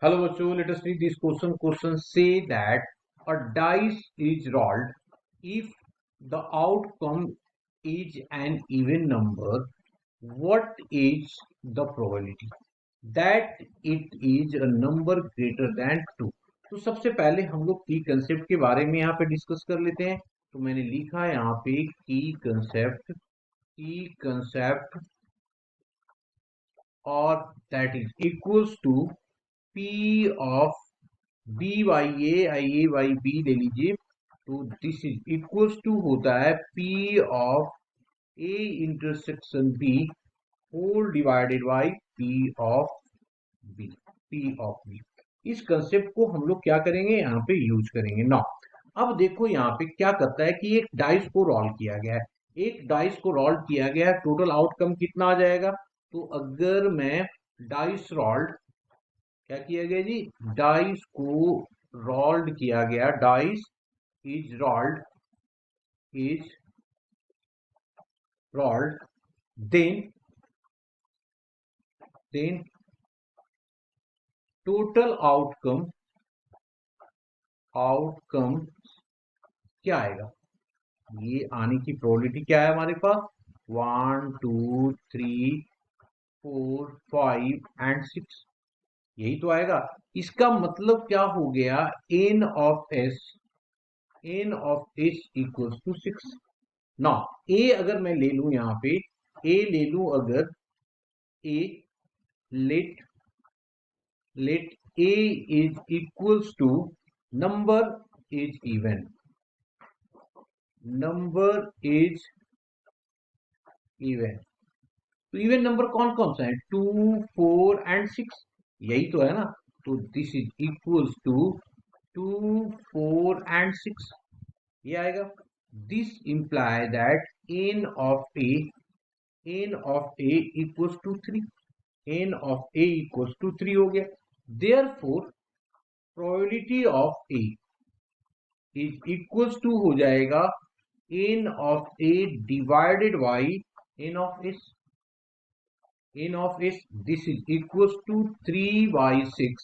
Hello बच्चों, let us read this question. Question say that a dice is rolled if the outcome is an even number. What is the probability that it is a number greater than 2? तो सबसे पहले हम लोग की concept के बारे में यहाँ पे डिस्कस कर लेते हैं. तो मैंने लिखा है यहाँ पे की कंसेप्ट और that is equals to P of B by A by B ले लीजिए. तो दिस इज इक्वल्स टू होता है P of A intersection B whole divided by P of B. इस कंसेप्ट को हम लोग क्या करेंगे, यहाँ पे यूज करेंगे ना. अब देखो यहाँ पे क्या करता है कि एक डाइस को रोल किया गया है. एक डाइस को रोल किया गया है, टोटल आउटकम कितना आ जाएगा. तो अगर मैं डाइस रोल्ड, क्या किया गया जी, डाइस को रोल्ड किया गया, dice is rolled then total outcome क्या आएगा. ये आने की प्रोबेबिलिटी क्या है हमारे पास, 1 2 3 4 5 एंड 6, यही तो आएगा. इसका मतलब क्या हो गया, n of s equals to 6. ना a अगर मैं ले लूं, यहाँ पे a ले लूं, अगर a let a is equals to number is even, तो इवन नंबर कौन कौन सा है, 2 4 एंड 6, यही तो है ना. तो this is equals to 2 4 and 6, ये आएगा. This imply that n of a equals to 3, n of a equals to 3 हो गया. Therefore probability of a is equals to हो जाएगा n of a divided by n of s. This is equals to 3/6.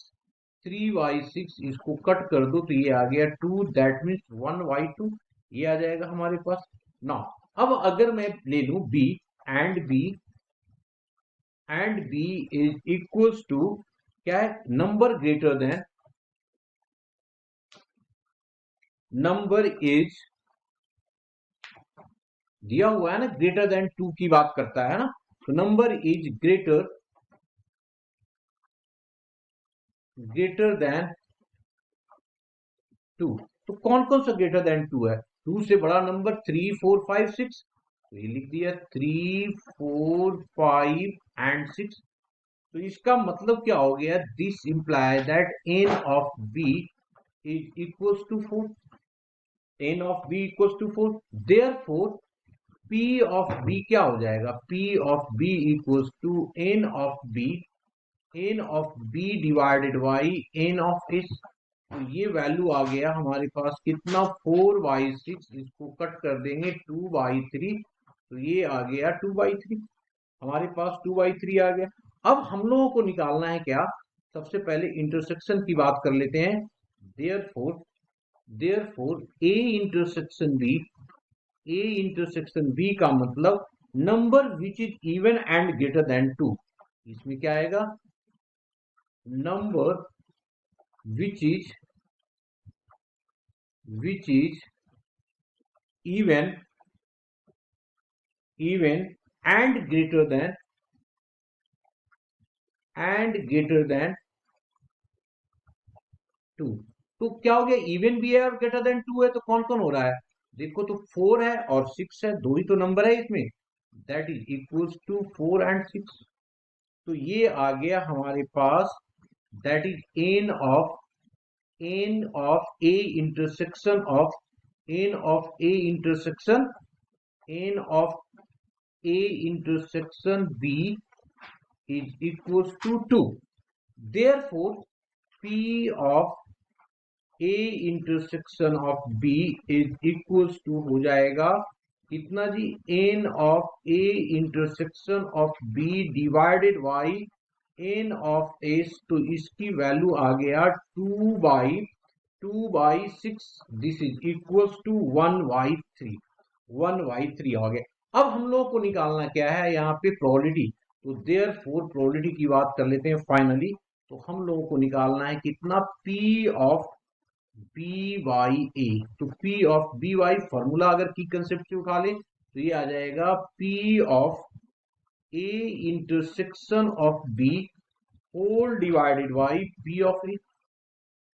3/6 इसको cut कर दो तो ये आ गया 2, दैट मीन्स 1/2, ये आ जाएगा हमारे पास. ना अब अगर मैं ले लूं b, and b is equals to क्या है, नंबर इज दिया हुआ है ना, ग्रेटर देन 2 की बात करता है ना. तो नंबर इज ग्रेटर देन 2. तो कौन कौन सा ग्रेटर देन 2 है, 2 से बड़ा नंबर 3 4 5 6, तो ये लिख दिया 3 4 5 एंड 6. तो इसका मतलब क्या हो गया, this imply that n of b is equals to 4, n of b equals to 4. Therefore p of b क्या हो जाएगा, p of b equals to n of b divided by n of s. तो ये value आ गया हमारे पास कितना, 4/6, इसको cut कर देंगे 2/3, तो ये आ गया 2/3, हमारे पास 2/3 आ गया. अब हम लोगों को निकालना है क्या, सबसे पहले इंटरसेक्शन की बात कर लेते हैं. देयरफॉर ए इंटरसेक्शन बी का मतलब number which is even and greater than 2. इसमें क्या आएगा, number which is even and greater than 2. तो क्या हो गया, इवन भी है और ग्रेटर देन 2 है, तो कौन कौन हो रहा है, देखो तो 4 है और 6 है, दो ही तो नंबर है इसमें, that is equals to 4 and 6. तो ये आ गया हमारे पास, that is n of a intersection b is equals to 2. Therefore, P of A intersection of B is equals to हो जाएगा कितना जी, n of A intersection of B divided by N of S, तो इसकी value आ गया 2/6, this is equals to 1/3, 1/3 हो गया। अब हम लोग को निकालना क्या है यहाँ पे प्रोबेबिलिटी, तो देयरफॉर प्रोबेबिलिटी की बात कर लेते हैं फाइनली। तो हम लोगों को निकालना है कितना, P of B by A. तो P of B by formula अगर की कंसेप्ट से उठा ले तो ये आ जाएगा P of A intersection of B whole divided by P of A.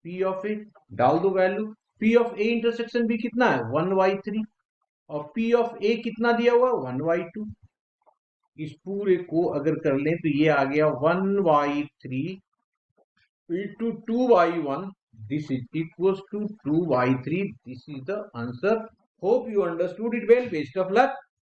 P of A डाल दो value, P of A intersection B कितना है 1/3, और P ऑफ ए कितना दिया हुआ 1/2। इस पूरे को अगर कर लें तो ये आ गया 1/3 into 2/1, this is equals to 2/3, this is the answer. Hope you understood it well. Best of luck.